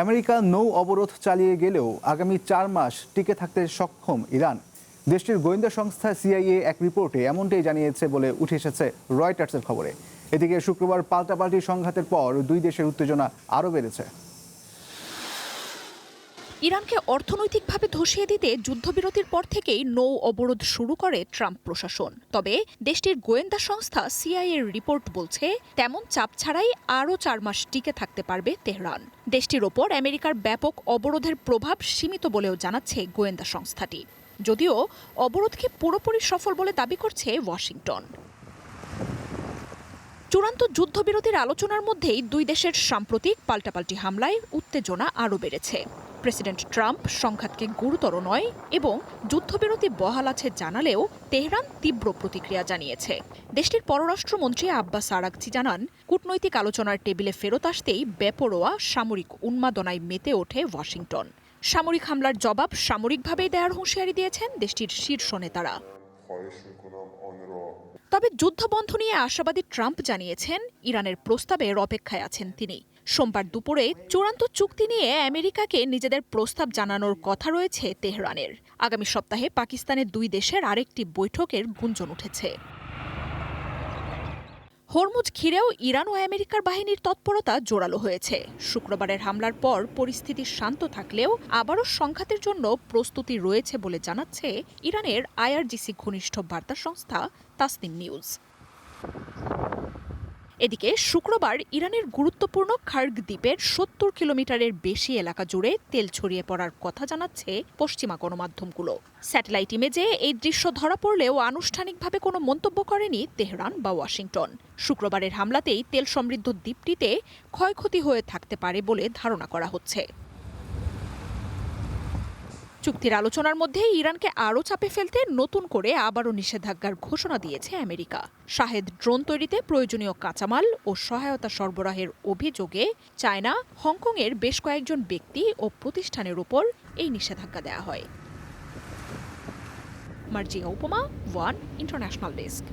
America নৌ অবরোধ চালিয়ে গেলেও আগামী 4 মাস টিকে থাকতে সক্ষম ইরান। দেশটির গোয়েন্দা সংস্থা সিআইএ এক রিপোর্টে এমনটাই জানিয়েছে বলে উঠে এসেছে রয়টার্সের খবরে। এদিকে শুক্রবার পাল্টাপাল্টি সংঘাতের পর দুই দেশের উত্তেজনা আরও বেড়েছে। ইরানকে অর্থনৈতিকভাবে ধসিয়ে দিতে যুদ্ধবিরতির পর থেকেই নৌ অবরোধ শুরু করে ট্রাম্প প্রশাসন। তবে দেশটির গোয়েন্দা সংস্থা সিআইএর রিপোর্ট বলছে তেমন চাপ ছাড়াই আরও 4 মাস টিকে থাকতে পারবে তেহরান। দেশটির ওপর আমেরিকার ব্যাপক অবরোধের প্রভাব সীমিত বলেও জানাচ্ছে গোয়েন্দা সংস্থাটি, যদিও অবরোধকে পুরোপুরি সফল বলে দাবি করছে ওয়াশিংটন। চূড়ান্ত যুদ্ধবিরতির আলোচনার মধ্যেই দুই দেশের সাম্প্রতিক পাল্টাপাল্টি হামলায় উত্তেজনা আরও বেড়েছে। প্রেসিডেন্ট ট্রাম্প সংঘাতকে গুরুতর নয় এবং যুদ্ধবিরতি বহাল আছে জানালেও তেহরান তীব্র প্রতিক্রিয়া জানিয়েছে। দেশটির পররাষ্ট্রমন্ত্রী আব্বাস আরাগচি জানান, কূটনৈতিক আলোচনার টেবিলে ফেরত আসতেই বেপরোয়া সামরিক উন্মাদনায় মেতে ওঠে ওয়াশিংটন। সামরিক হামলার জবাব সামরিকভাবেই দেওয়ার হুঁশিয়ারি দিয়েছেন দেশটির শীর্ষ নেতারা। তবে যুদ্ধবন্ধ নিয়ে আশাবাদী ট্রাম্প জানিয়েছেন, ইরানের প্রস্তাবের অপেক্ষায় আছেন তিনি। সোমবার দুপুরে চূড়ান্ত চুক্তি নিয়ে আমেরিকাকে নিজেদের প্রস্তাব জানানোর কথা রয়েছে তেহরানের। আগামী সপ্তাহে পাকিস্তানের দুই দেশের আরেকটি বৈঠকের গুঞ্জন উঠেছে। হরমুজ ঘিরেও ইরান ও আমেরিকার বাহিনীর তৎপরতা জোরালো হয়েছে। শুক্রবারের হামলার পর পরিস্থিতি শান্ত থাকলেও আবারও সংঘাতের জন্য প্রস্তুতি রয়েছে বলে জানাচ্ছে ইরানের আইআরজিসি ঘনিষ্ঠ বার্তা সংস্থা তাসনিম নিউজ। এদিকে শুক্রবার ইরানের গুরুত্বপূর্ণ খার্গ দ্বীপের ৭০ কিলোমিটারের বেশি এলাকা জুড়ে তেল ছড়িয়ে পড়ার কথা জানাচ্ছে পশ্চিমা গণমাধ্যমগুলো। স্যাটেলাইট ইমেজে এই দৃশ্য ধরা পড়লেও আনুষ্ঠানিকভাবে কোনো মন্তব্য করেনি তেহরান বা ওয়াশিংটন। শুক্রবারের হামলাতেই তেল সমৃদ্ধ দ্বীপটিতে ক্ষয়ক্ষতি হয়ে থাকতে পারে বলে ধারণা করা হচ্ছে। চুক্তির আলোচনার মধ্যে ইরানকে আরও চাপে ফেলতে নতুন করে আবারও নিষেধাজ্ঞার ঘোষণা দিয়েছে আমেরিকা। শাহেদ ড্রোন তৈরিতে প্রয়োজনীয় কাঁচামাল ও সহায়তা সরবরাহের অভিযোগে চায়না, হংকংয়ের বেশ কয়েকজন ব্যক্তি ও প্রতিষ্ঠানের উপর এই নিষেধাজ্ঞা দেওয়া হয়। মার্জিয়া উপমা, ওয়ান ইন্টারন্যাশনাল ডেস্ক।